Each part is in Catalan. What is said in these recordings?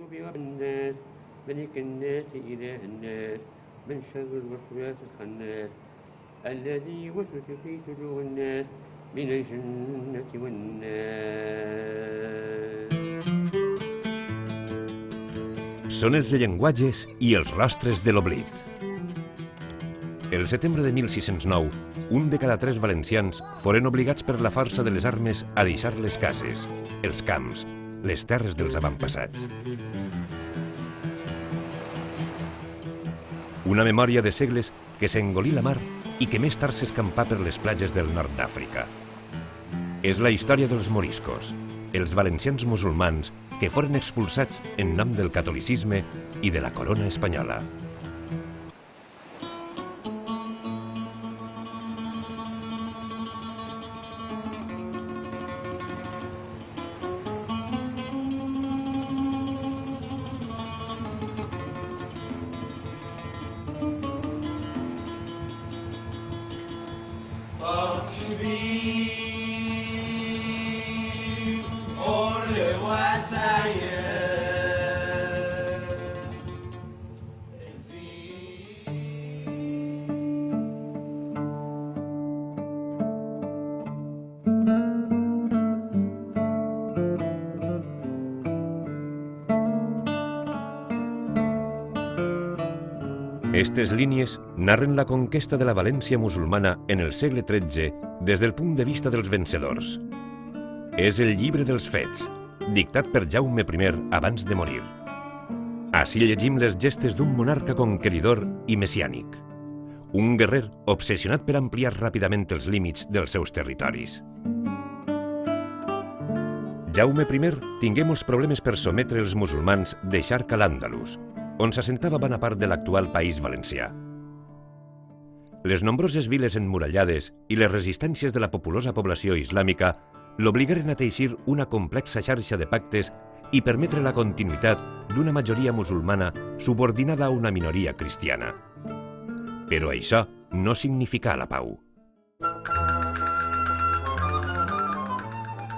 رب الناس ملك الناس إله الناس من شر الوسواس الخناس الذي يوسوس في صدور الناس من الجنة والناس. Són els llenguatges i els rostres de l'oblit. El setembre de 1609, un de cada 3 valencians foren obligats per la força de les armes a deixar les cases, els camps, les terres dels avantpassats. Una memòria de segles que s'engolí la mar i que més tard s'escampà per les platges del nord d'Àfrica. És la història dels moriscos, els valencians musulmans que foren expulsats en nom del catolicisme i de la corona espanyola. Aquestes línies narren la conquesta de la València musulmana en el segle XIII des del punt de vista dels vencedors. És el llibre dels fets, dictat per Jaume I abans de morir. Ací llegim les gestes d'un monarca conqueridor i messiànic. Un guerrer obsessionat per ampliar ràpidament els límits dels seus territoris. Jaume I tingué molts problemes per sometre els musulmans de Xarca a l'Àndalus, on s'assentava bona part de l'actual País Valencià. Les nombroses viles emmurallades i les resistències de la populosa població islàmica l'obligaren a teixir una complexa xarxa de pactes i permetre la continuïtat d'una majoria musulmana subordinada a una minoria cristiana. Però això no significà la pau.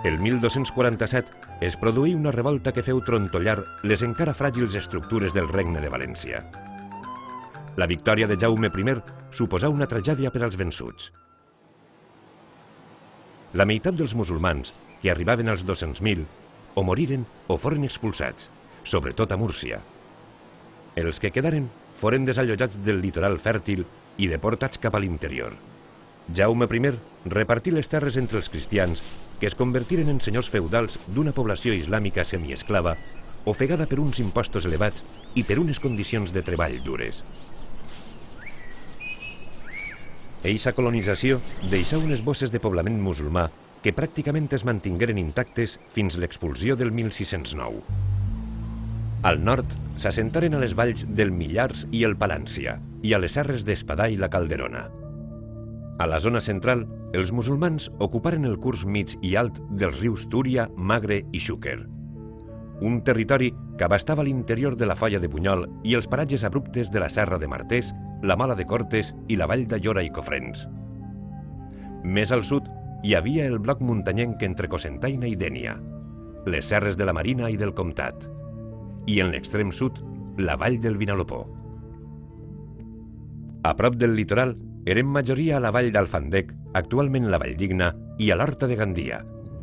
El 1247 es produí una revolta que feu trontollar les encara fràgils estructures del Regne de València. La victòria de Jaume I suposà una tragèdia per als vençuts. La meitat dels musulmans, que arribaven als 200.000, o moriren o foren expulsats, sobretot a Múrcia. Els que quedaren foren desallotjats del litoral fèrtil i deportats cap a l'interior. Jaume I repartí les terres entre els cristians, que es convertiren en senyors feudals d'una població islàmica semiesclava, ofegada per uns impostos elevats i per unes condicions de treball dures. Eixa colonització deixà unes bosses de poblament musulmà que pràcticament es mantingueren intactes fins l'expulsió del 1609. Al nord s'assentaren a les valls del Millars i el Palància i a les serres d'Espadà i la Calderona. A la zona central, els musulmans ocuparen el curs mig i alt dels rius Túria, Magre i Xúquer. Un territori que abastava l'interior de la Foia de Bunyol i els paratges abruptes de la Serra de Martés, la Mola de Cortes i la Vall d'Allora i Cofrents. Més al sud hi havia el bloc muntanyenc entre Cocentaina i Dénia, les serres de la Marina i del Comtat, i en l'extrem sud, la Vall del Vinalopó. A prop del litoral, eren majoria a la vall d'Alfandec, actualment la Valldigna, i a l'Horta de Gandia,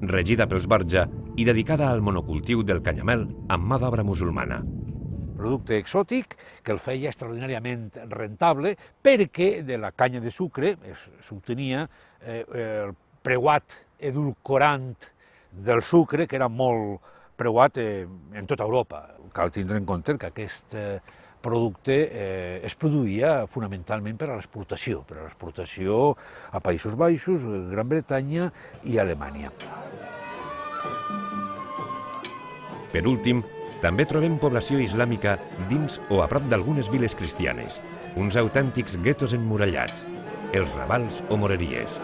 regida pels Borja i dedicada al monocultiu del canyamel amb mà d'obra musulmana. Producte exòtic que el feia extraordinàriament rentable perquè de la canya de sucre s'obtenia el preuat edulcorant del sucre, que era molt preuat en tota Europa. Cal tindre en compte que aquest producte es produïa fonamentalment per a l'exportació a Països Baixos, Gran Bretanya i Alemanya. Per últim, també trobem població islàmica dins o a prop d'algunes viles cristianes, uns autèntics guetos emmurallats, els ravals o moreries.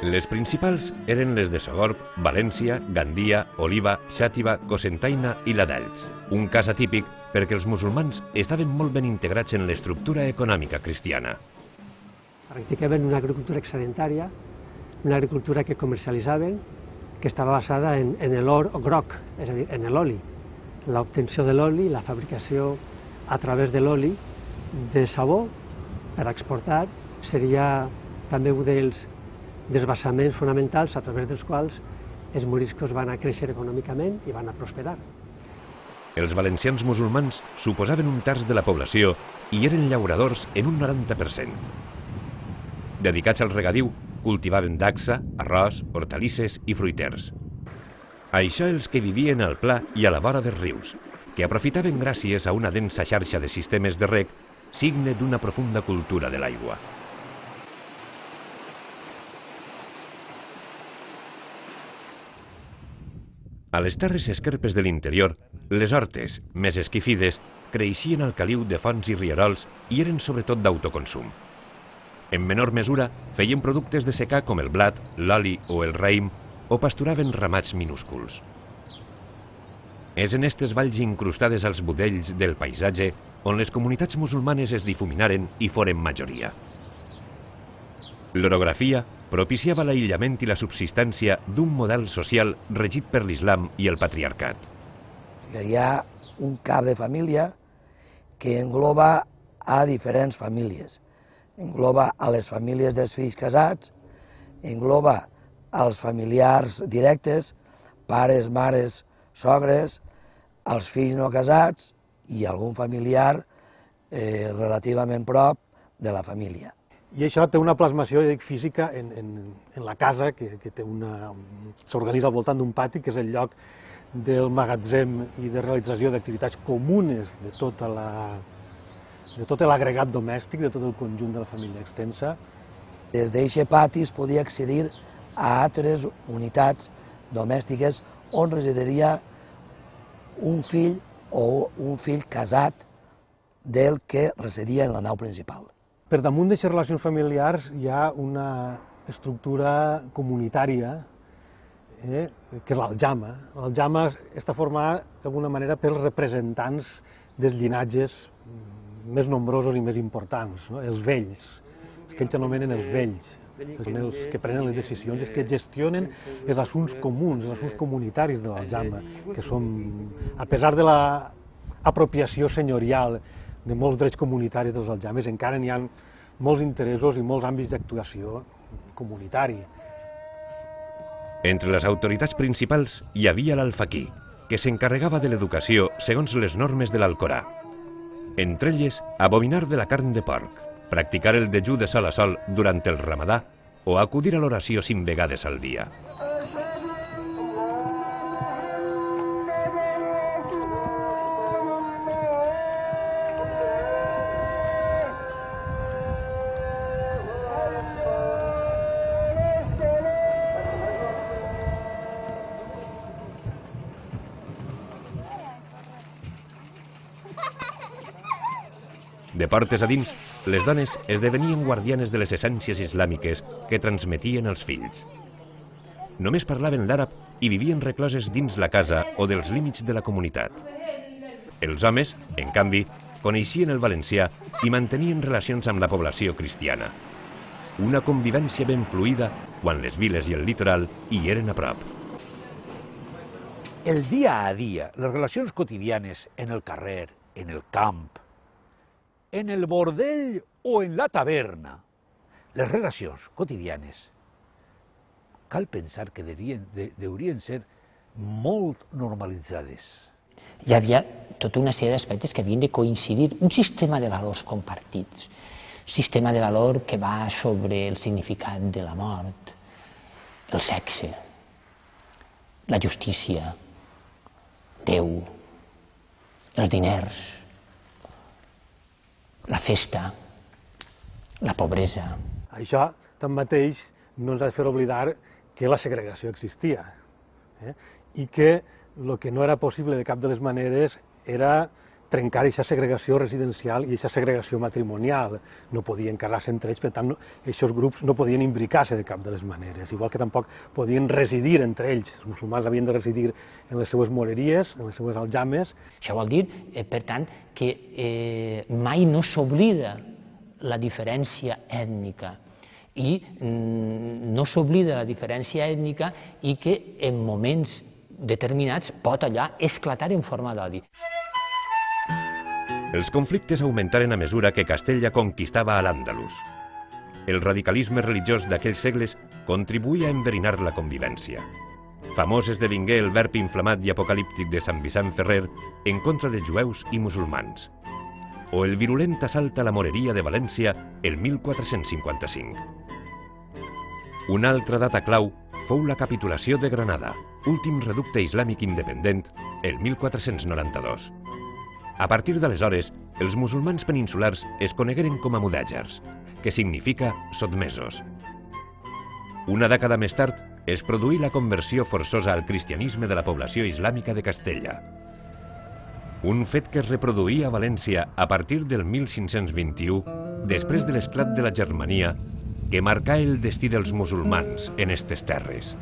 Les principals eren les de Sogorb, València, Gandia, Oliva, Xàtiva, Cocentaina i la d'Elx, un cas atípic perquè els musulmans estaven molt ben integrats en l'estructura econòmica cristiana. Practicaven una agricultura excedentària, una agricultura que comercialitzaven, que estava basada en l'or groc, és a dir, en l'oli. l'obtenció de l'oli, la fabricació a través de l'oli de sabó per exportar seria també un dels desbassaments fonamentals a través dels quals els moriscos van a créixer econòmicament i van a prosperar. Els valencians musulmans suposaven un terç de la població i eren llauradors en un 90%. Dedicats al regadiu, cultivaven dacsa, arròs, hortalisses i fruiters. Això els que vivien al pla i a la vora dels rius, que aprofitaven gràcies a una densa xarxa de sistemes de reg, signe d'una profunda cultura de l'aigua. A les terres esquerpes de l'interior, les hortes, més esquifides, creixien al caliu de fonts i rierols i eren sobretot d'autoconsum. En menor mesura, feien productes de secà com el blat, l'oli o el raïm, o pasturaven ramats minúsculs. És en estes valls incrustades als budells del paisatge on les comunitats musulmanes es difuminaren i foren majoria. L'orografia propiciava l'aïllament i la subsistència d'un model social regit per l'islam i el patriarcat. Hi ha un cap de família que engloba a diferents famílies. Engloba a les famílies dels fills casats, engloba als familiars directes, pares, mares, sogres, als fills no casats i algun familiar relativament prop de la família. I això té una plasmació física en la casa, que s'organitza al voltant d'un pati, que és el lloc del magatzem i de realització d'activitats comunes de tot l'agregat domèstic, de tot el conjunt de la família extensa. Des d'aquest pati es podia accedir a altres unitats domèstiques on residiria un fill o un fill casat del que residia en la nau principal. Per damunt d'aquestes relacions familiars hi ha una estructura comunitària, que és l'aljama. L'aljama està formada d'alguna manera pels representants dels llinatges més nombrosos i més importants, els vells, els que ells anomenen els vells. Són els que prenen les decisions, els que gestionen els assumptes comuns, els assumptes comunitaris de l'aljama, que són, a pesar de l'apropiació senyorial de molts drets comunitaris dels aljames, encara n'hi ha molts interessos i molts àmbits d'actuació comunitari. Entre les autoritats principals hi havia l'alfaquí, que s'encarregava de l'educació segons les normes de l'Alcorà. Entre elles, abominar de la carn de porc, practicar el dejú de sol a sol durant el ramadà o acudir a l'oració 5 vegades al dia. De portes a dins, les dones esdevenien guardianes de les essències islàmiques que transmetien els fills. Només parlaven l'àrab i vivien recloses dins la casa o dels límits de la comunitat. Els homes, en canvi, coneixien el valencià i mantenien relacions amb la població cristiana. Una convivència ben fluida quan les viles i el litoral hi eren a prop. El dia a dia, les relacions quotidianes en el carrer, en el camp, en el bordell o en la taverna, les relacions quotidianes, cal pensar que deurien ser molt normalitzades. Hi havia tota una sèrie d'aspectes que havien de coincidir, un sistema de valors compartits, sistema de valor que va sobre el significat de la mort, el sexe, la justícia, Déu, els diners, la festa, la pobresa. Això, tanmateix, no ens ha de fer oblidar que la segregació existia i que el que no era possible de cap de les maneres era trencar aquesta segregació residencial i aquesta segregació matrimonial. No podien casar-se entre ells, per tant, aquests grups no podien imbricar-se de cap de les maneres, igual que tampoc podien residir entre ells. Els musulmans havien de residir en les seues moreries, en les seues aljames. Això vol dir, per tant, que mai no s'oblida la diferència ètnica i no s'oblida la diferència ètnica i que en moments determinats pot allà esclatar en forma d'odi. Els conflictes augmentaren a mesura que Castella conquistava a l'Àndalus. El radicalisme religiós d'aquells segles contribuïa a enverinar la convivència. Famós esdevingué el verb inflamat i apocalíptic de Sant Vicent Ferrer en contra de jueus i musulmans, o el virulent assalt a la moreria de València el 1455. Una altra data clau fou la capitulació de Granada, últim reducte islàmic independent, el 1492. A partir d'aleshores, els musulmans peninsulars es conegueren com a mudàjars, que significa sotmesos. Una dècada més tard es produí la conversió forçosa al cristianisme de la població islàmica de Castella. Un fet que es reproduïa a València a partir del 1521, després de l'esclat de la Germania, que marcà el destí dels musulmans en estes terres.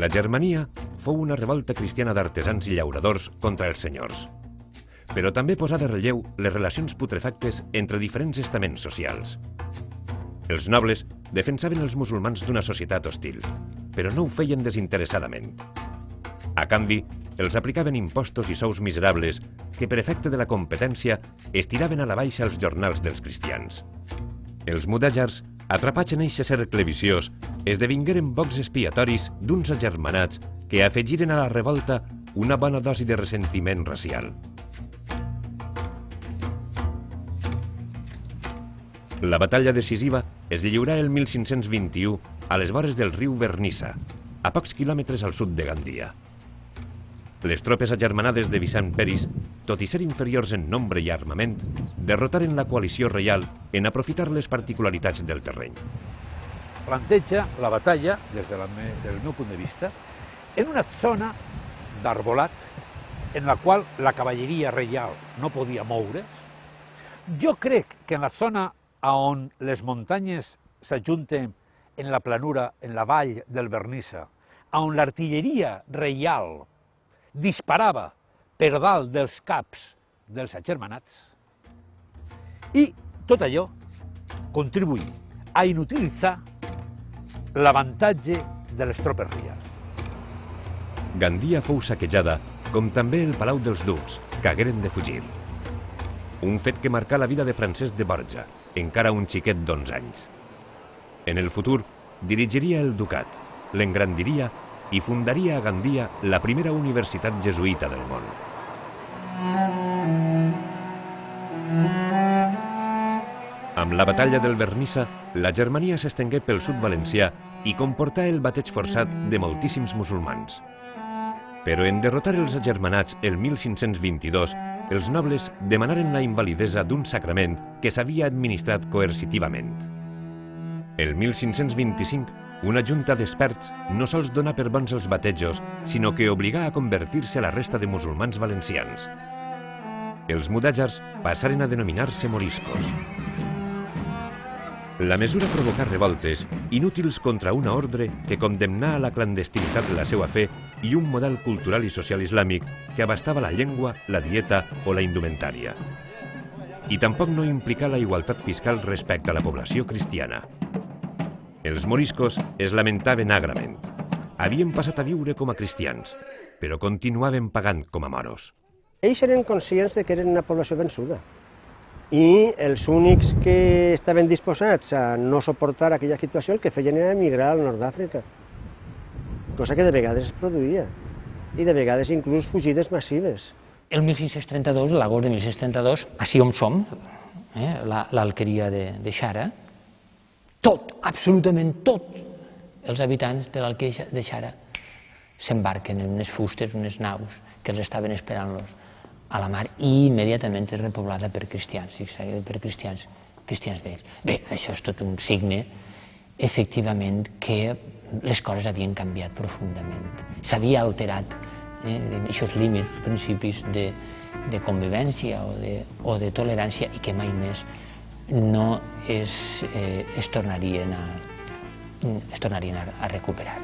La Germania fou una revolta cristiana d'artesans i llauradors contra els senyors, però també posà de relleu les relacions putrefactes entre diferents estaments socials. Els nobles defensaven els musulmans d'una societat hostil, però no ho feien desinteressadament. A canvi, els aplicaven impostos i sous miserables que, per efecte de la competència, estiraven a la baixa els jornals dels cristians. Els mudàjars, atrapats en eixe cercle viciós, esdevingueren bocs expiatoris d'uns agermanats que afegiren a la revolta una bona dosi de ressentiment racial. La batalla decisiva es lliurà el 1521 a les vores del riu Vernissa, a pocs quilòmetres al sud de Gandia. Les tropes agermanades de Vicent Peris, tot i ser inferiors en nombre i armament, derrotaren la coalició reial en aprofitar les particularitats del terreny. Planteja la batalla, des del meu punt de vista, en una zona d'arbolat en la qual la cavalleria reial no podia moure's. Jo crec que en la zona on les muntanyes s'ajunten en la planura, en la vall del Vernissa, on l'artilleria reial disparava per dalt dels caps dels agermanats, i tot allò contribuí a inutilitzar l'avantatge de les tropes reials. Gandia fou saquejada, com també el Palau dels Ducs, que hagueren de fugir. Un fet que marcà la vida de Francesc de Borja, encara un xiquet d'11 anys. En el futur, dirigiria el ducat, l'engrandiria i fundaria a Gandia la primera universitat jesuïta del món. Amb la batalla del Vernissa, la Germania s'estengué pel sud valencià i comportà el bateig forçat de moltíssims musulmans. Però en derrotar els agermanats el 1522, els nobles demanaren la invalidesa d'un sacrament que s'havia administrat coercitivament. El 1525, una junta d'experts no sols donà per bons els batejos, sinó que obligà a convertir-se a la resta de musulmans valencians. Els mudàjars passaren a denominar-se moriscos. La mesura provocà revoltes, inútils contra una ordre que condemnà a la clandestinitat la seva fe i un model cultural i social islàmic que abastava la llengua, la dieta o la indumentària. I tampoc no implicà la igualtat fiscal respecte a la població cristiana. Els moriscos es lamentaven agrament. Havien passat a viure com a cristians, però continuaven pagant com a moros. Ells eren conscients que eren una població vençuda i els únics que estaven disposats a no suportar aquella situació el que feien era emigrar al nord d'Àfrica, cosa que de vegades es produïa, i de vegades inclús fugides massives. El 1632, l'agost de 1632, així on som, l'alqueria de Xara, tot, absolutament tot, els habitants de l'alqueria de Xara s'embarquen en unes fustes, unes naus que els estaven esperant-los a la mar i immediatament és repoblada per cristians, per cristians vells. Bé, això és tot un signe, efectivament, que les coses havien canviat profundament. S'havia alterat aquests límits, principis de convivència o de tolerància i que mai més no es tornarien a recuperar.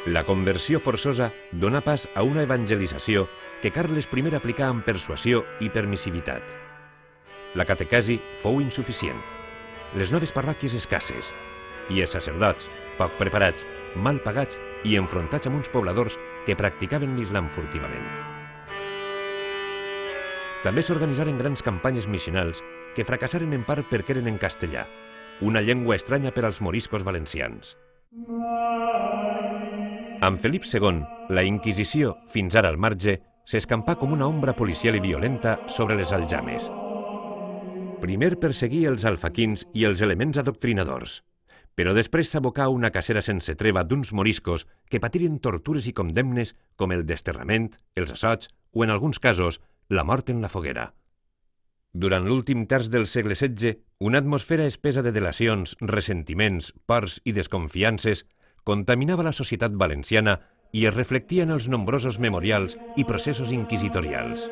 La conversió forçosa dona pas a una evangelització que Carles I aplicà amb persuasió i permissivitat. La catequesi fou insuficient, les noves parròquies escasses i els sacerdots, poc preparats, mal pagats i enfrontats amb uns pobladors que practicaven l'islam furtivament. També s'organitzaren grans campanyes missionals que fracassaren en part perquè eren en castellà, una llengua estranya per als moriscos valencians. Amb Felip II, la Inquisició, fins ara al marge, s'escampà com una ombra policial i violenta sobre les aljames. Primer perseguia els alfaquins i els elements adoctrinadors, però després s'abocà una cacera sense treva d'uns moriscos que patiren tortures i condemnes com el desterrament, els assots o, en alguns casos, la mort en la foguera. Durant l'últim terç del segle XVI, una atmosfera espesa de delacions, ressentiments, pors i desconfiances contaminava la societat valenciana i es reflectia en els nombrosos memorials i processos inquisitorials.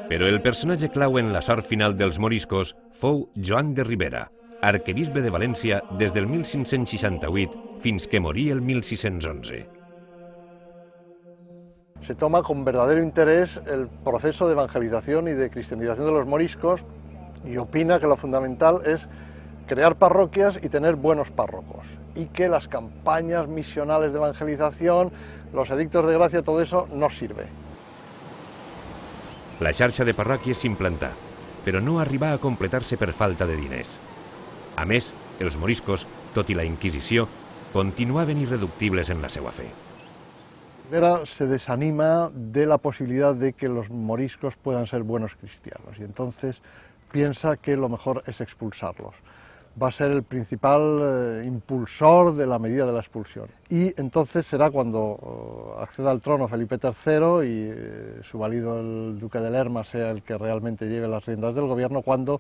Però el personatge clau en la sort final dels moriscos fou Joan de Ribera, arquebisbe de València des del 1568 fins que morí el 1611. Se toma con verdadero interés el proceso de evangelización y de cristianización de los moriscos y opina que lo fundamental es crear parroquias y tener buenos párrocos, y que las campañas misionales de evangelización, los edictos de gracia, todo eso no sirve. La xarxa de parròquies s'implantà, però no arribà a completar-se per falta de diners. A més, els moriscos, tot i la Inquisició, continuaven irreductibles en la seva fe. Ribera se desanima de la posibilidad de que los moriscos puedan ser buenos cristianos y entonces piensa que lo mejor es expulsarlos. Va a ser el principal impulsor de la medida de la expulsión. Y entonces será cuando acceda al trono Felipe III y su valido el duque de Lerma sea el que realmente lleve las riendas del gobierno, cuando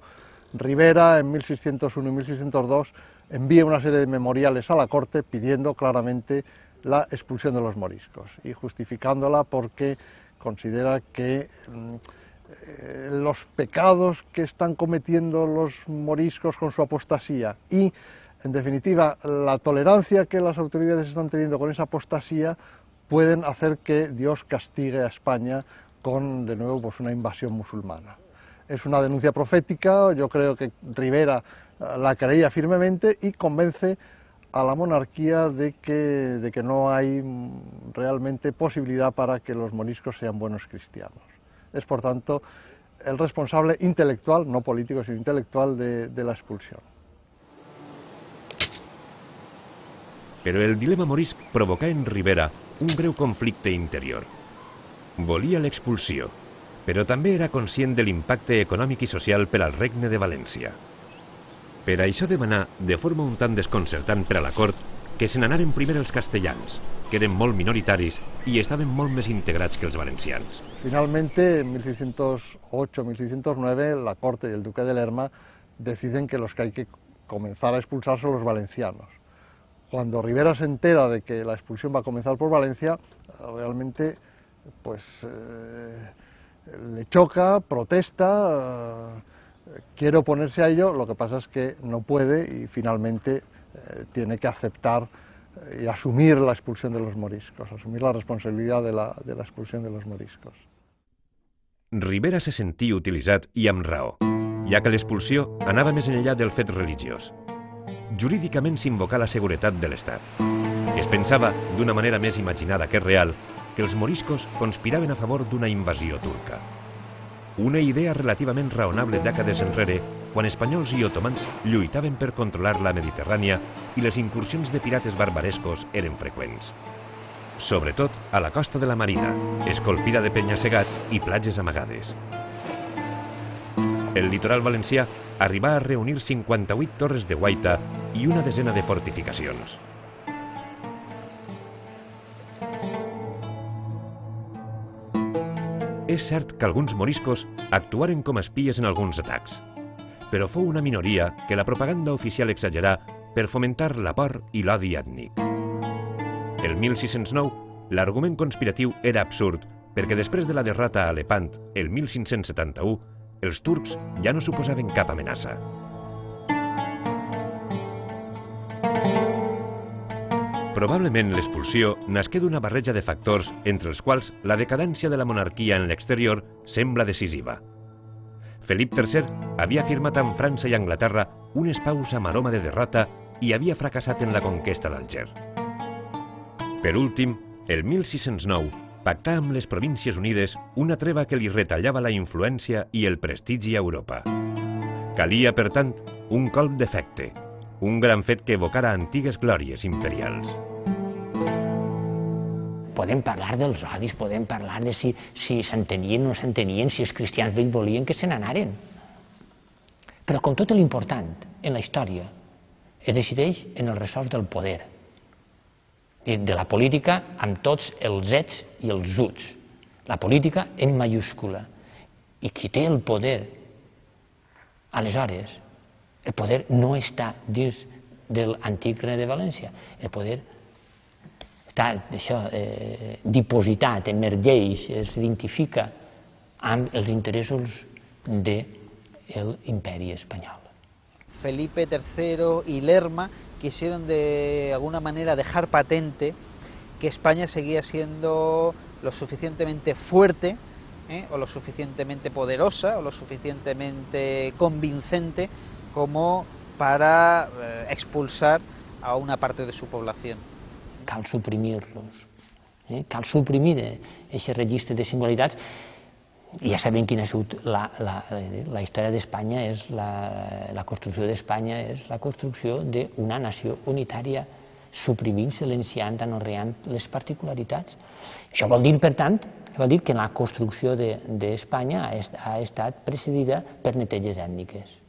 Ribera en 1601 y 1602 envía una serie de memoriales a la corte pidiendo claramente la expulsión de los moriscos y justificándola porque considera que los pecados que están cometiendo los moriscos con su apostasía y, en definitiva, la tolerancia que las autoridades están teniendo con esa apostasía pueden hacer que Dios castigue a España con, de nuevo, pues una invasión musulmana. Es una denuncia profética, yo creo que Ribera la creía firmemente y convence a la monarquía de que no hay realmente posibilidad para que los moriscos sean buenos cristianos. Es, por tanto, el responsable intelectual, no político, sino intelectual de la expulsión. Però el dilema morisc provocà en Ribera un greu conflicte interior. Volia l'expulsió, però també era conscient de l'impacte econòmic i social per al regne de València. Per això demanà, de forma un tant desconcertant per a la cort, que se n'anaren primer els castellans, que eren molt minoritaris y estaven molt més integrats que els valencians. Finalmente, en 1608-1609, la corte y el duque de Lerma deciden que los que hay que comenzar a expulsar son los valencianos. Cuando Ribera se entera de que la expulsión va a comenzar por Valencia, realmente pues le choca, protesta, quiere oponerse a ello, lo que pasa es que no puede y finalmente tiene que aceptar y asumir la expulsión de los moriscos, asumir la responsabilidad de la expulsión de los moriscos. Ribera se sentia utilitzat i amb raó, ja que l'expulsió anava més enllà del fet religiós. Jurídicament s'invocà la seguretat de l'Estat. Es pensava, d'una manera més imaginada que real, que els moriscos conspiraven a favor d'una invasió turca. Una idea relativament raonable dècades enrere, quan espanyols i otomans lluitaven per controlar la Mediterrània i les incursions de pirates barbarescos eren freqüents. Sobretot a la costa de la Marina, escolpida de penya-segats i platges amagades. El litoral valencià arribà a reunir 58 torres de guaita i una desena de fortificacions. És cert que alguns moriscos actuaren com a espies en alguns atacs, però fou una minoria que la propaganda oficial exagerà per fomentar la por i l'odi ètnic. El 1609, l'argument conspiratiu era absurd perquè després de la derrota a Lepant el 1571, els turcs ja no suposaven cap amenaça. Probablement l'expulsió nasqué d'una barreja de factors entre els quals la decadència de la monarquia en l'exterior sembla decisiva. Felip III havia firmat amb França i Anglaterra unes paus amb aroma de derrota i havia fracassat en la conquesta d'Alger. Per últim, el 1609, pactà amb les Províncies Unides una treva que li retallava la influència i el prestigi a Europa. Calia, per tant, un colp d'efecte, un gran fet que evocara antigues glòries imperials. Podem parlar dels odis, podem parlar de si s'entenien o no s'entenien, si els cristians vells volien que se n'anaren. Però com tot l'important en la història es decideix en els ressorts del poder, de la política amb tots els ets i els uts, la política en mayúscula. I qui té el poder, aleshores, el poder no està dins de l'antic Regne de València, el poder està dipositat, emergeix, es identifica amb els interessos de l'imperi espanyol. Felipe III y Lerma quisieron de alguna manera dejar patente que España seguía siendo lo suficientemente fuerte, o lo suficientemente poderosa, o lo suficientemente convincente como para expulsar a una parte de su población. Cal suprimir-los, cal suprimir aquest registre de singularitats. Ja sabem quina ha sigut la història d'Espanya, la construcció d'Espanya és la construcció d'una nació unitària, suprimint, silenciant, anorreant les particularitats. Això vol dir, per tant, que la construcció d'Espanya ha estat precedida per neteges ètniques.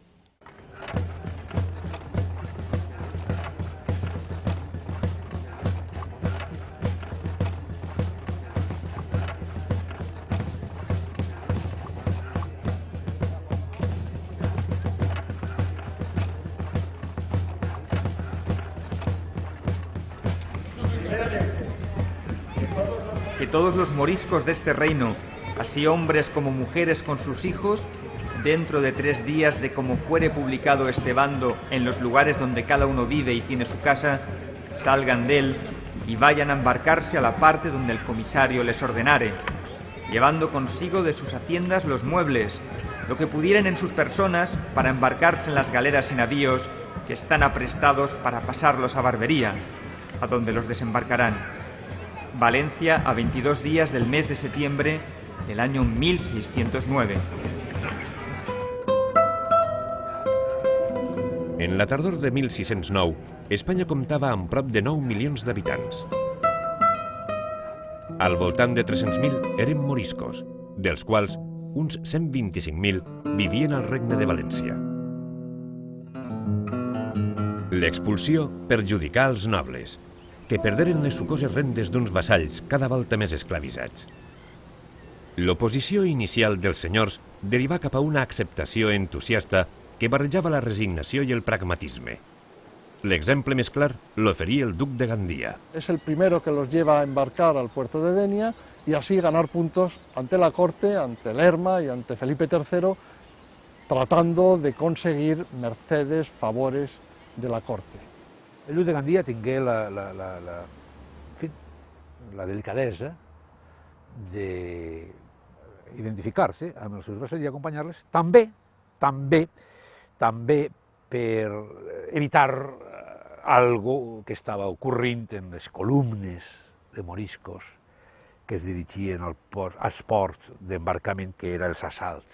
Que todos los moriscos de este reino, así hombres como mujeres con sus hijos, dentro de 3 días de como fuere publicado este bando en los lugares donde cada uno vive y tiene su casa, salgan de él y vayan a embarcarse a la parte donde el comisario les ordenare, llevando consigo de sus haciendas los muebles, lo que pudieran en sus personas para embarcarse en las galeras y navíos que están aprestados para pasarlos a Barbería, a donde los desembarcarán. Valencia, a 22 días del mes de septiembre del año 1609. En la tardor de 1609, Espanya comptava amb prop de 9 milions d'habitants. Al voltant de 300.000 eren moriscos, dels quals uns 125.000 vivien al Regne de València. L'expulsió perjudicà els nobles, que perderen les sucoses rendes d'uns vassalls cada volta més esclavitzats. L'oposició inicial dels senyors derivà cap a una acceptació entusiasta que barrejava la resignació i el pragmatisme. L'exemple més clar l'oferia el duc de Gandía. Es el primero que los lleva a embarcar al puerto de Denia y así ganar puntos ante la corte, ante Lerma y ante Felipe III, tratando de conseguir mercedes, favores de la corte. El duc de Gandía tingué la delicadesa d'identificar-se amb els seus vassalls i acompanyar-les, també per evitar algo que estava ocorrint en les columnes de moriscos que es dirigien als ports d'embarcament, que eren els assalts,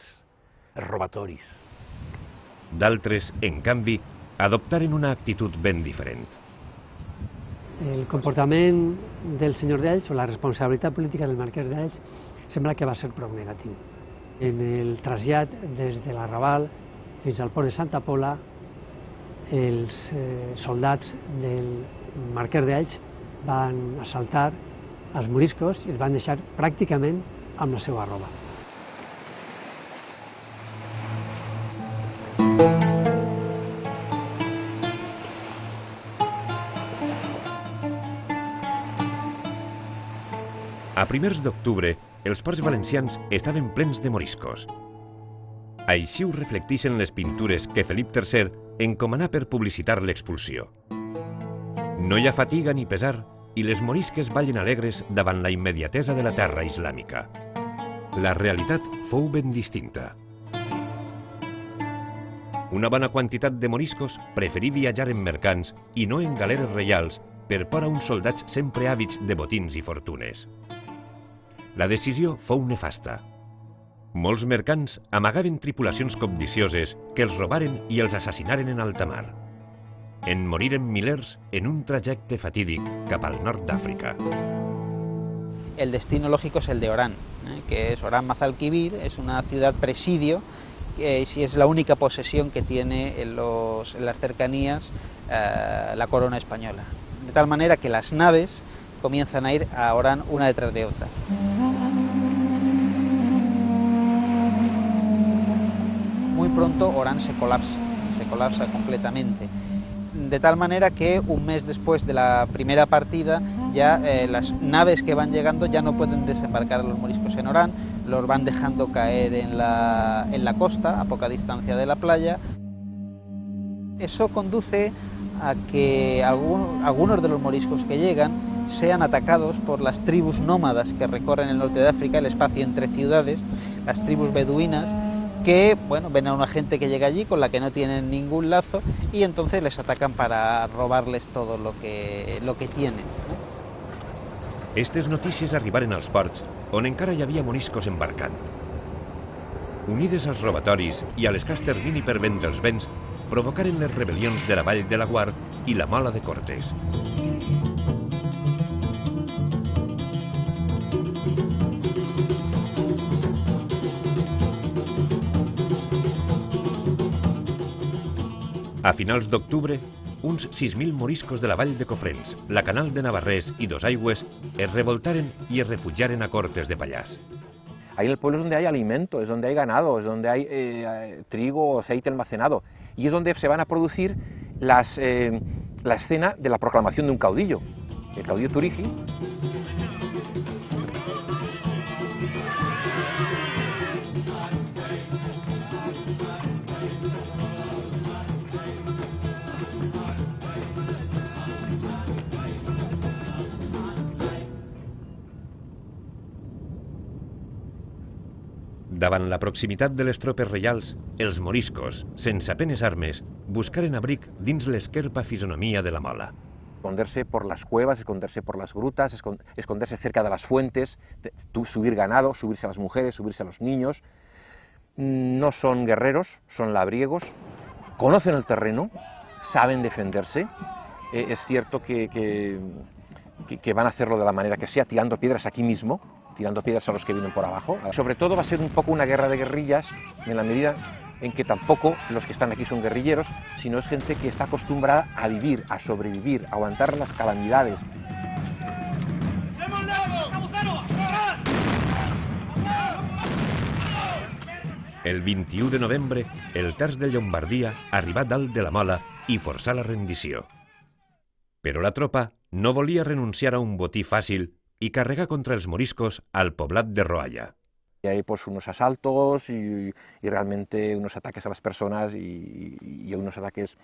els robatoris. D'altres, en canvi, adoptaren una actitud ben diferent. El comportament del senyor d'Elx o la responsabilitat política del marquès d'Elx sembla que va ser prou negatiu. En el trasllat des de l'Arrabal fins al port de Santa Pola, els soldats del marquès d'Elx van assaltar els moriscos i els van deixar pràcticament amb la seva roba. A primers d'octubre, els ports valencians estaven plens de moriscos. Així ho reflecteixen les pintures que Felip III encomanà per publicitar l'expulsió. No hi ha fatiga ni pesar i les morisques ballen alegres davant la immediatesa de la terra islàmica. La realitat fou ben distinta. Una bona quantitat de moriscos preferí viatjar en mercants i no en galeres reials per por a uns soldats sempre àvids de botins i fortunes. La decisió fou nefasta. Molts mercants amagaven tripulacions cobdicioses que els robaren i els assassinaren en alta mar. En moriren milers en un trajecte fatídic cap al nord d'Àfrica. El destino lógico es el de Orán, que es Orán Mazalquivir, es una ciudad presidio, que es la única posesión que tiene en las cercanías la corona española. De tal manera que las naves comienzan a ir a Orán una detrás de otra. Muy pronto Orán se colapsa completamente. De tal manera que un mes después de la primera partida ya las naves que van llegando ya no pueden desembarcar a los moriscos en Orán, los van dejando caer en la costa, a poca distancia de la playa. Eso conduce a que algunos de los moriscos que llegan sean atacados por las tribus nómadas que recorren el norte de África, el espacio entre ciudades, las tribus beduinas, que ven a una gente que llega allí con la que no tienen ningún lazo y entonces les atacan para robarles todo lo que tienen. Estes notícies arribaren als ports on encara hi havia moriscos embarcant. Unides als robatoris i a l'escàs-termini per vendre els béns, provocaren les rebel·lions de la Vall de Laguar i la Mola de Cortes. A finals d'octubre, uns 6.000 moriscos de la Vall de Cofrents, la Canal de Navarrés y Dosaigües es revoltaren y es refugiaren a Cortes de Pallars. Ahí en el pueblo es donde hay alimento, es donde hay ganado, es donde hay trigo, aceite almacenado, y es donde se van a producir la escena de la proclamación de un caudillo, el caudillo Turigi. Davant la proximitat de les tropes reials, els moriscos, sense apenes armes, buscaren abric dins l'esquerpa fisonomia de la Mola. Esconderse por las cuevas, esconderse por las grutas, esconderse cerca de las fuentes, subir ganado, subirse a las mujeres, subirse a los niños. No son guerreros, son labriegos, conocen el terreno, saben defenderse. Es cierto que van a hacerlo de la manera que sea, tirando piedras aquí mismo, tirando piedras a los que vienen por abajo. Sobre todo va a ser un poco una guerra de guerrillas, en la medida en que tampoco los que están aquí son guerrilleros, sino es gente que está acostumbrada a vivir, a sobrevivir, a aguantar las calamidades. El 21 de novembre, el terç de Llombardia arribà dalt de la Mola i forçà la rendició. Però la tropa no volia renunciar a un botí fàcil y carrega contra els moriscos al poblat de Roalla. Y hay pues unos asaltos y realmente unos ataques a las personas y unos ataques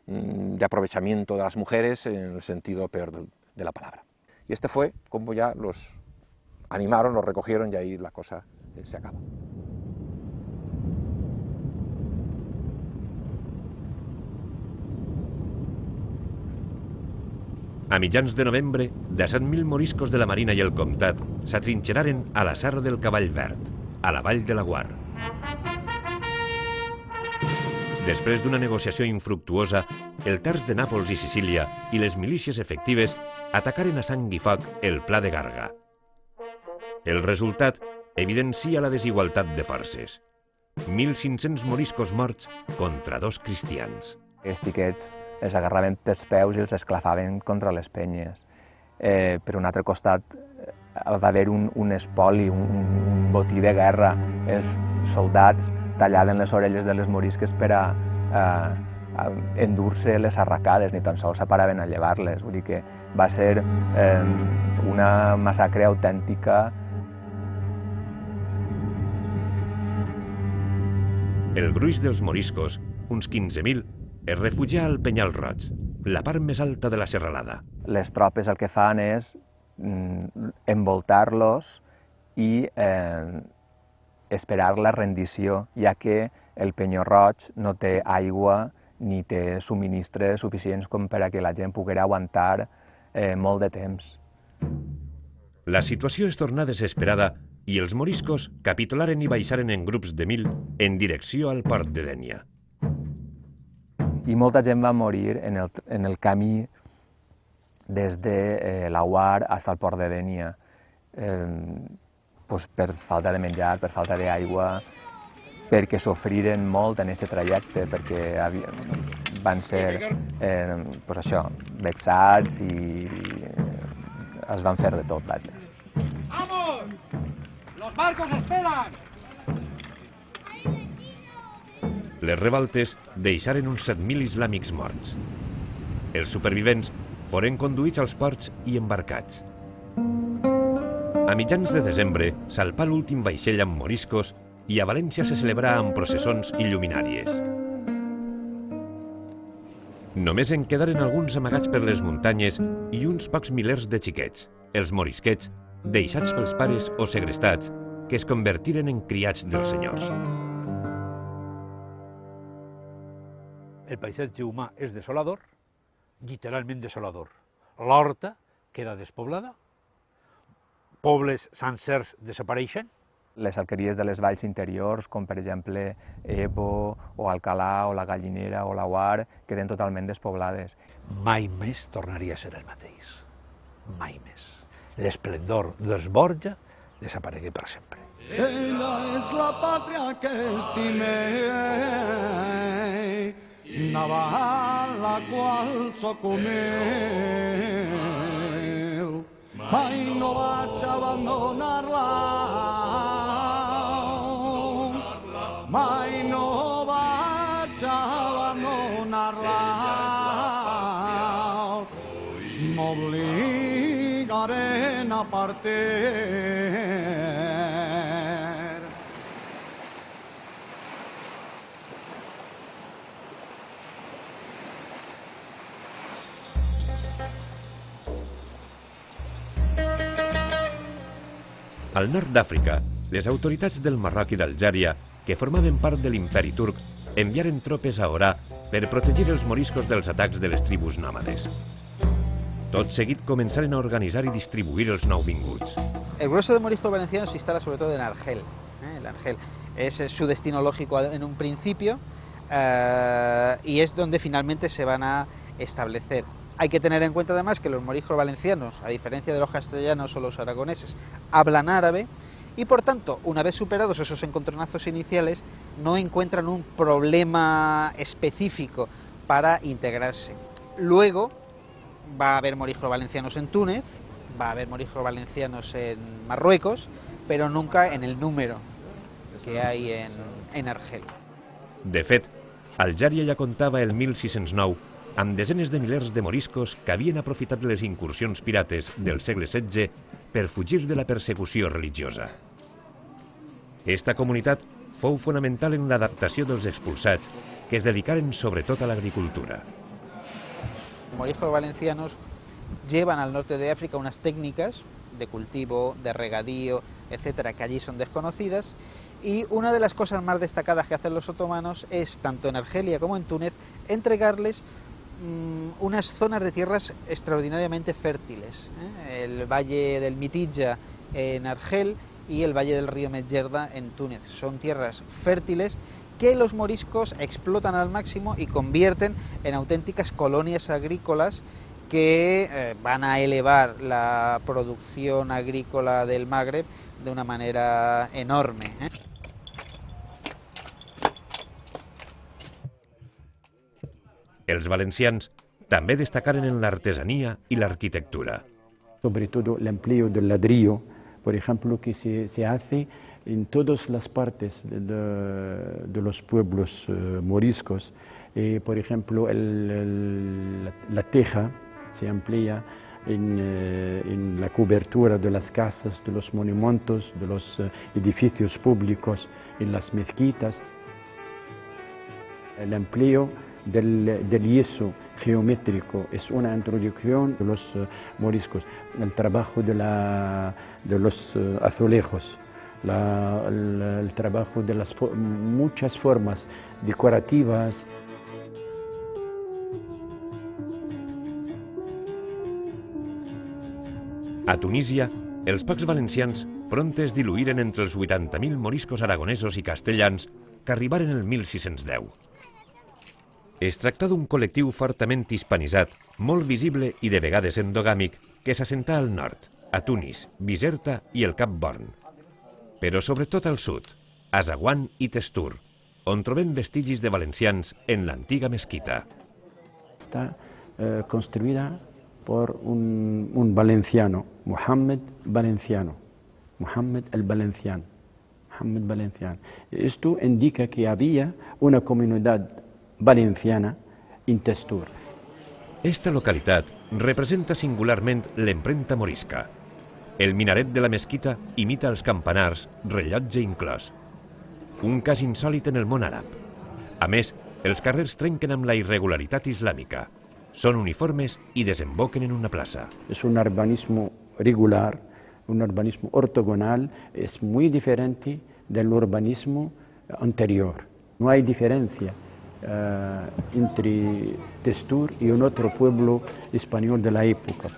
de aprovechamiento de las mujeres en el sentido peor de la palabra. Y este fue como ya los animaron, los recogieron y ahí la cosa se acaba. A mitjans de novembre, 17.000 moriscos de la Marina i el Comtat s'atrinxeraren a la Serra del Cavall Verd, a la Vall de Laguar. Després d'una negociació infructuosa, el terç de Nàpols i Sicília i les milícies efectives atacaren a sang i foc el Pla de Garga. El resultat evidencia la desigualtat de forces. 1.500 moriscos morts contra 2 cristians. Els xiquets els agarraven pels peus i els esclafaven contra les penyes. Per un altre costat va haver un espoli, un botí de guerra. Els soldats tallaven les orelles de les morisques per a endur-se les arracades, ni tan sols s'aparaven a llevar-les. Vull dir que va ser una massacre autèntica. El gruix dels moriscos, uns 15.000, es refugia al Penyal Roig, la part més alta de la serralada. Les tropes el que fan és envoltar-los i esperar la rendició, ja que el Penyal Roig no té aigua ni té subministres suficients com per a que la gent poguera aguantar molt de temps. La situació es tornà desesperada i els moriscos capitularen i baixaren en grups de 1.000 en direcció al port de Dénia. I molta gent va morir en el camí des de Laguar fins al port de Dénia, per falta de menjar, per falta d'aigua, perquè sofriren molt en aquest trajecte, perquè van ser vexats i es van fer de tot, vaja. ¡Vamos! ¡Los barcos esperan! Les revoltes deixaren uns 7.000 islàmics morts. Els supervivents foren conduïts als ports i embarcats. A mitjans de desembre salpà l'últim vaixell amb moriscos i a València se celebrà amb processons i lluminàries. Només en quedaren alguns amagats per les muntanyes i uns pocs milers de xiquets, els morisquets, deixats pels pares o segrestats, que es convertiren en criats dels senyors. El paisatge humà és desolador, literalment desolador. L'horta queda despoblada, pobles sencers desapareixen. Les alqueries de les valls interiors, com per exemple Ebo, o Alcalà, o la Gallinera, o la Guar, queden totalment despoblades. Mai més tornaria a ser el mateix. Mai més. L'esplendor dels Borja desaparegué per sempre. Ella és la pàtria que estimé, Naval la qual soc meu. Mai no vaig abandonar-la, mai no vaig abandonar-la, m'obligaren a partir. Al nord d'Àfrica, les autoritats del Marroc i d'Algèria, que formaven part de l'imperi turc, enviaren tropes a Orà per protegir els moriscos dels atacs de les tribus nòmades. Tot seguit començaren a organitzar i distribuir els nouvinguts. El grueso de moriscos valencianos se instala sobre todo en Argel. El Argel es su destino lógico en un principio y es donde finalmente se van a establecer. Hay que tener en cuenta además que los moriscos valencianos, a diferencia de los castellanos o los aragoneses, hablan árabe y por tanto, una vez superados esos encontronazos iniciales, no encuentran un problema específico para integrarse. Luego va a haber moriscos valencianos en Túnez, va a haber moriscos valencianos en Marruecos, pero nunca en el número que hay en Argel. De fet, Algèria ja comptava el 1609 amb desenes de milers de moriscos que havien aprofitat les incursions pirates del segle XVI per fugir de la persecució religiosa. Esta comunitat fou fonamental en l'adaptació dels expulsats, que es dedicaren sobretot a l'agricultura. Moriscos valencianos llevan al norte de África unas técnicas de cultivo, de regadío, etcétera, que allí son desconocidas, y una de las cosas más destacadas que hacen los otomanos es, tanto en Argelia como en Túnez, entregarles unas zonas de tierras extraordinariamente fértiles. El valle del Mitidja en Argel y el valle del río Medjerda en Túnez. Son tierras fértiles que los moriscos explotan al máximo y convierten en auténticas colonias agrícolas que van a elevar la producción agrícola del Magreb de una manera enorme. Els valencians també destacaren en l'artesania i l'arquitectura. Sobre todo el empleo del ladrillo, por ejemplo, que se hace en todas las partes de los pueblos moriscos. Por ejemplo, la teja se amplía en la cobertura de las casas, de los monumentos, de los edificios públicos, en las mezquitas. El empleo del yeso geométrico es una introducción de los moriscos. El trabajo de los azulejos, el trabajo de las muchas formas decorativas. A Tunísia, els pocs valencians pront es diluïren entre els 80.000 moriscos aragonesos i castellans que arribaren el 1610. Es tracta d'un col·lectiu fortament hispanitzat, molt visible i de vegades endogàmic, que s'assentà al nord, a Tunis, Biserta i el Cap Born. Però sobretot al sud, a Zaguán i Testur, on trobem vestigis de valencians en l'antiga mesquita. Està construïda por un valenciano, Mohammed Valenciano, Mohammed el Valenciano. Esto indica que había una comunidad valenciana en Testur. Esta localitat representa singularment l'empremta morisca. El minaret de la mesquita imita els campanars, rellotge inclòs. Un cas insòlit en el món àrab. A més, els carrers trenquen amb la irregularitat islàmica. Son uniformes y desemboquen en una plaza. Es un urbanismo regular, un urbanismo ortogonal, es muy diferente del urbanismo anterior. No hay diferencia entre Testur y un otro pueblo español de la época.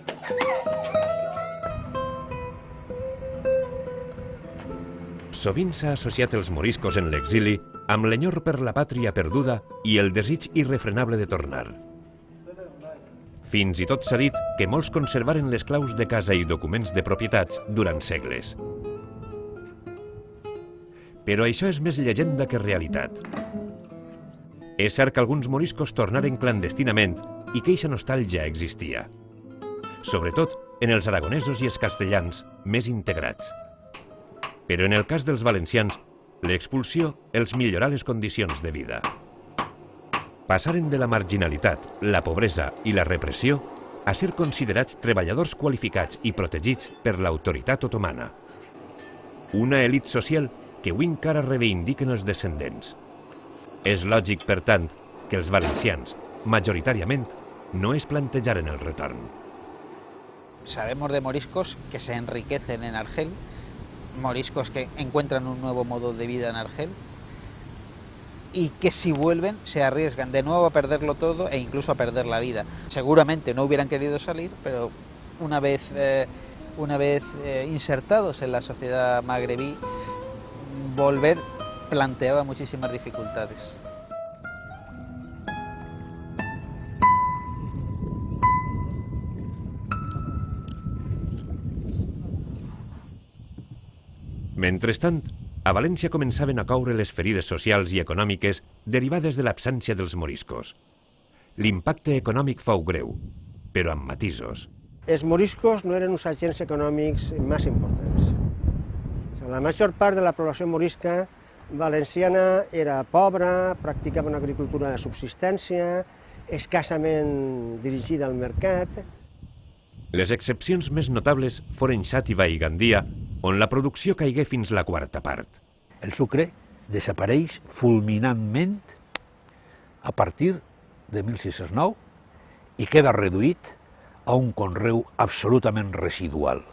Sovint s'ha associat els moriscos en l'exili amb l'enyor per la pàtria perduda i el desig irrefrenable de tornar. Fins i tot s'ha dit que molts conservaren les claus de casa i documents de propietats durant segles. Però això és més llegenda que realitat. És cert que alguns moriscos tornaren clandestinament i que eixa nostàlgia existia. Sobretot en els aragonesos i els castellans més integrats. Però en el cas dels valencians, l'expulsió els millorà les condicions de vida. Passaren de la marginalitat, la pobresa i la repressió a ser considerats treballadors qualificats i protegits per l'autoritat otomana. Una elit social que avui encara reivindiquen els descendents. És lògic, per tant, que els valencians, majoritàriament, no es plantejaren el retorn. Sabemos de moriscos que se enriquecen en Argel, moriscos que encuentran un nuevo modo de vida en Argel, y que si vuelven se arriesgan de nuevo a perderlo todo e incluso a perder la vida. Seguramente no hubieran querido salir, pero una vez insertados en la sociedad magrebí, volver planteaba muchísimas dificultades. Mentrestant, a València començaven a coure les ferides socials i econòmiques derivades de l'absència dels moriscos. L'impacte econòmic fou greu, però amb matisos. Els moriscos no eren uns agents econòmics massa importants. La major part de la població morisca valenciana era pobra, practicava una agricultura de subsistència, escassament dirigida al mercat. Les excepcions més notables foren Xàtiva i Gandia, on la producció caigué fins la quarta part. El sucre desapareix fulminantment a partir de 1609 i queda reduït a un conreu absolutament residual.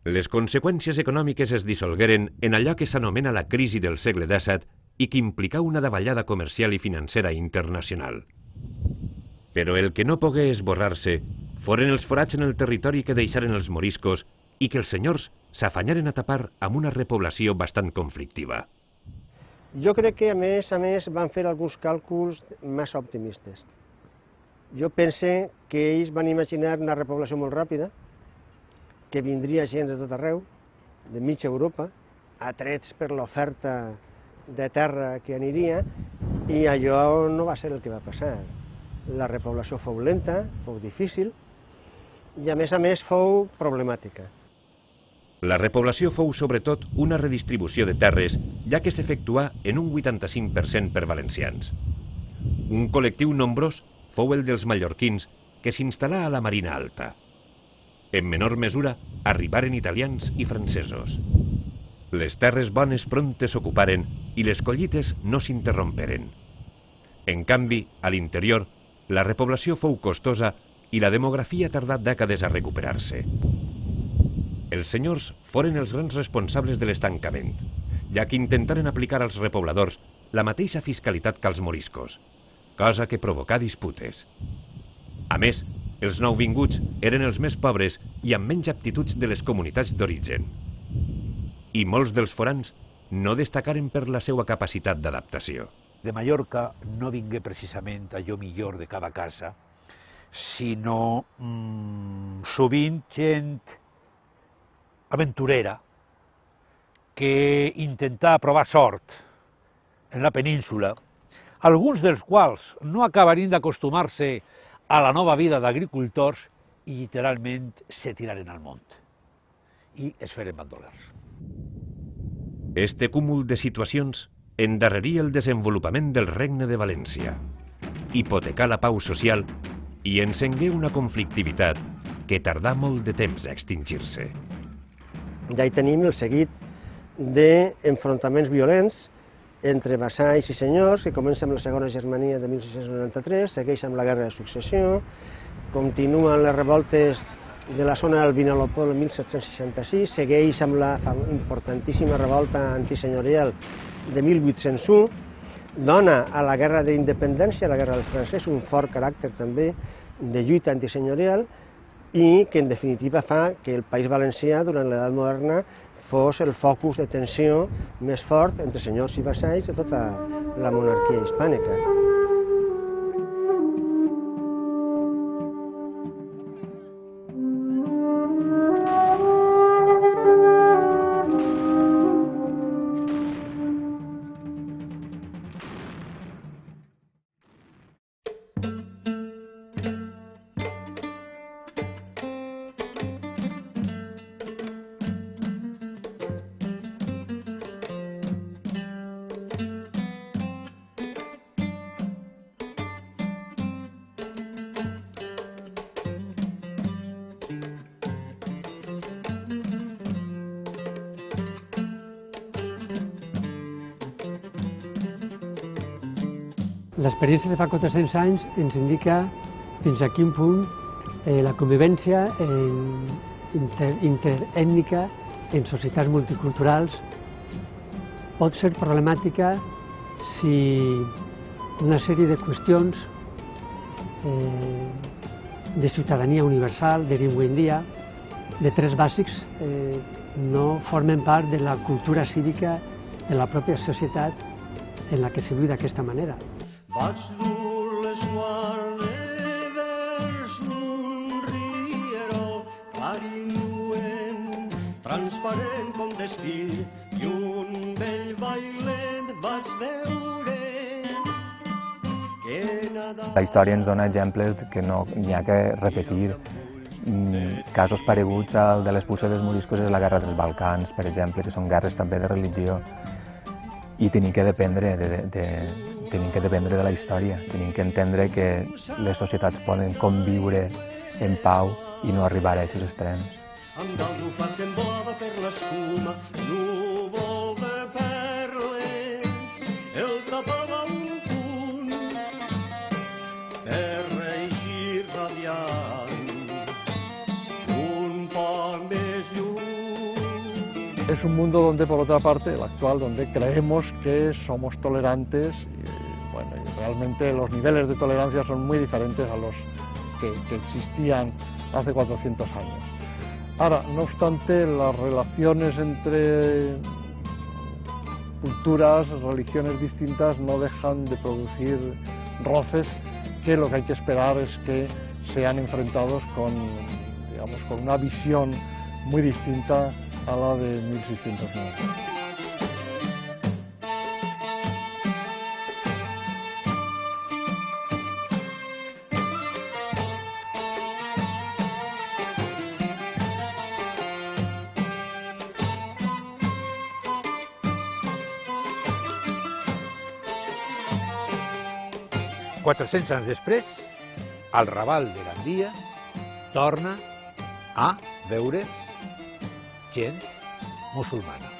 Les conseqüències econòmiques es dissolgueren en allò que s'anomena la crisi del segle XVII i que implicà una davallada comercial i financera internacional. Però el que no pogué esborrar-se foren els forats en el territori que deixaren els moriscos i que els senyors s'afanyaren a tapar amb una repoblació bastant conflictiva. Jo crec que, a més, van fer alguns càlculs massa optimistes. Jo pense que ells van imaginar una repoblació molt ràpida, que vindria gent de tot arreu, de mitja Europa, atrets per l'oferta de terra que aniria, i allò no va ser el que va passar. La repoblació fou lenta, fou difícil, i a més fou problemàtica. La repoblació fou sobretot una redistribució de terres, ja que s'efectuà en un 85% per valencians. Un col·lectiu nombrós fou el dels mallorquins, que s'instal·là a la Marina Alta. En menor mesura arribaren italians i francesos. Les terres bones prompte s'ocuparen i les collites no s'interromperen. En canvi, a l'interior, la repoblació fou costosa i la demografia tardà dècades a recuperar-se. Els senyors foren els grans responsables de l'estancament, ja que intentaren aplicar als repobladors la mateixa fiscalitat que als moriscos, cosa que provocà disputes. A més, els nouvinguts eren els més pobres i amb menys aptituds de les comunitats d'origen. I molts dels forans no destacaren per la seva capacitat d'adaptació. De Mallorca no vingué precisament allò millor de cada casa, sinó sovint gent aventurera que intentà provar sort en la península, alguns dels quals no acabarien d'acostumar-se a la nova vida d'agricultors i literalment se tiraren al món i es feren bandolers. Este cúmul de situacions endarreria el desenvolupament del Regne de València, hipotecà la pau social i encengué una conflictivitat que tardà molt de temps a extingir-se. Ja hi tenim el seguit d'enfrontaments violents entre vassalls i senyors, que comença amb la Segona Germania de 1693, segueix amb la Guerra de Successió, continuen les revoltes de la zona del Vinalopó en 1766, segueix amb la importantíssima revolta antisenyorial de 1801, dona a la Guerra d'Independència, a la Guerra dels Francesos, un fort caràcter també de lluita antisenyorial i que en definitiva fa que el País Valencià durant l'edat moderna fos el focus de tensió més fort entre senyors i vassalls de tota la monarquia hispànica. L'experiència de fa 400 anys ens indica fins a quin punt la convivència interétnica en societats multiculturals pot ser problemàtica si una sèrie de qüestions de ciutadania universal, de avui en dia, de drets bàsics, no formen part de la cultura cívica de la pròpia societat en la que se viu d'aquesta manera. Vaig dur l'esguarde vers un rierol clar i lluent, transparent com despí, i un vell bailet vaig veure que nadava... La història ens dona exemples que no n'hi ha que repetir. Casos pareguts al de l'expulsió dels moriscos és la Guerra dels Balcans, per exemple, que són guerres també de religió, i tenim que dependre de la història, tenim que entendre que les societats poden conviure en pau i no arribar a aquests extrems. Amb d'algú s'embolava per l'escuma, núvol de perles, el tapava un punt per reeixir radiant un poc més lluny. Es un mundo donde, por otra parte, el actual, donde creemos que somos tolerantes y realmente los niveles de tolerancia son muy diferentes a los que existían hace 400 años. Ahora, no obstante, las relaciones entre culturas, religiones distintas no dejan de producir roces que lo que hay que esperar es que sean enfrentados con una visión muy distinta a la de 1609. 400 anys després, al Raval de Gandia torna a veure gent musulmana.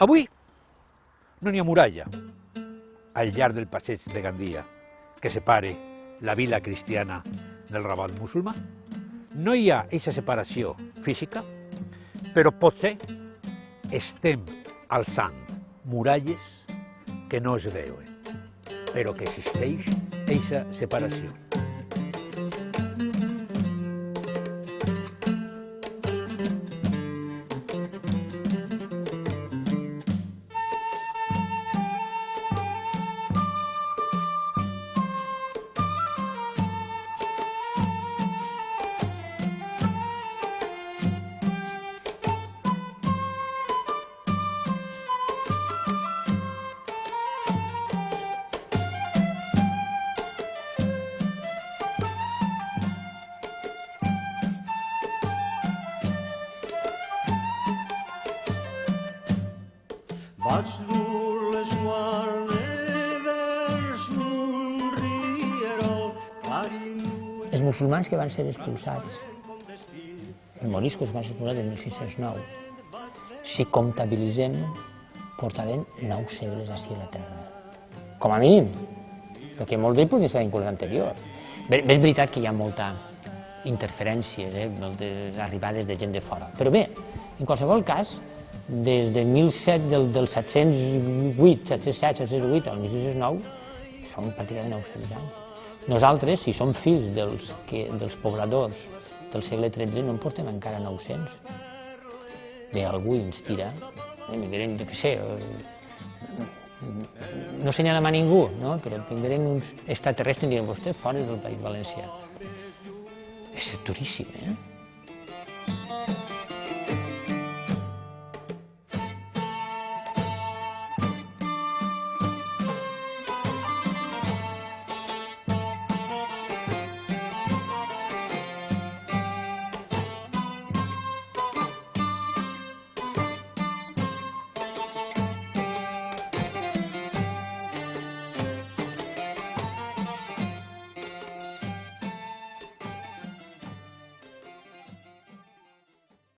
Avui no n'hi ha muralla al llarg del passeig de Gandia que separe la vila cristiana del Raval musulmà. No hi ha aquesta separació física, però potser estem alçant muralles que no es veuen, però que existeix aquesta separació. Vaig dur l'esguarde vers un rierol clar i lluent. Els musulmans que van ser expulsats, els moriscos que van ser expulsats en 1609, si comptabilitzem, portaven 9 segles així a la terra. Com a mínim, perquè molt bé podien ser inclús anteriors. És veritat que hi ha molta interferència, moltes arribades de gent de fora. Però bé, en qualsevol cas, des de del 708, 707, 708 al 1609, són pràcticament 900 anys. Nosaltres, si som fills dels pobladors del segle XIII, no en portem encara 900. Bé, algú ens tira, mirarem, jo què sé, no assenyalem a ningú, no? Però tindrem uns extraterrestres i direm, vostè fora del País Valencià. És duríssim, eh?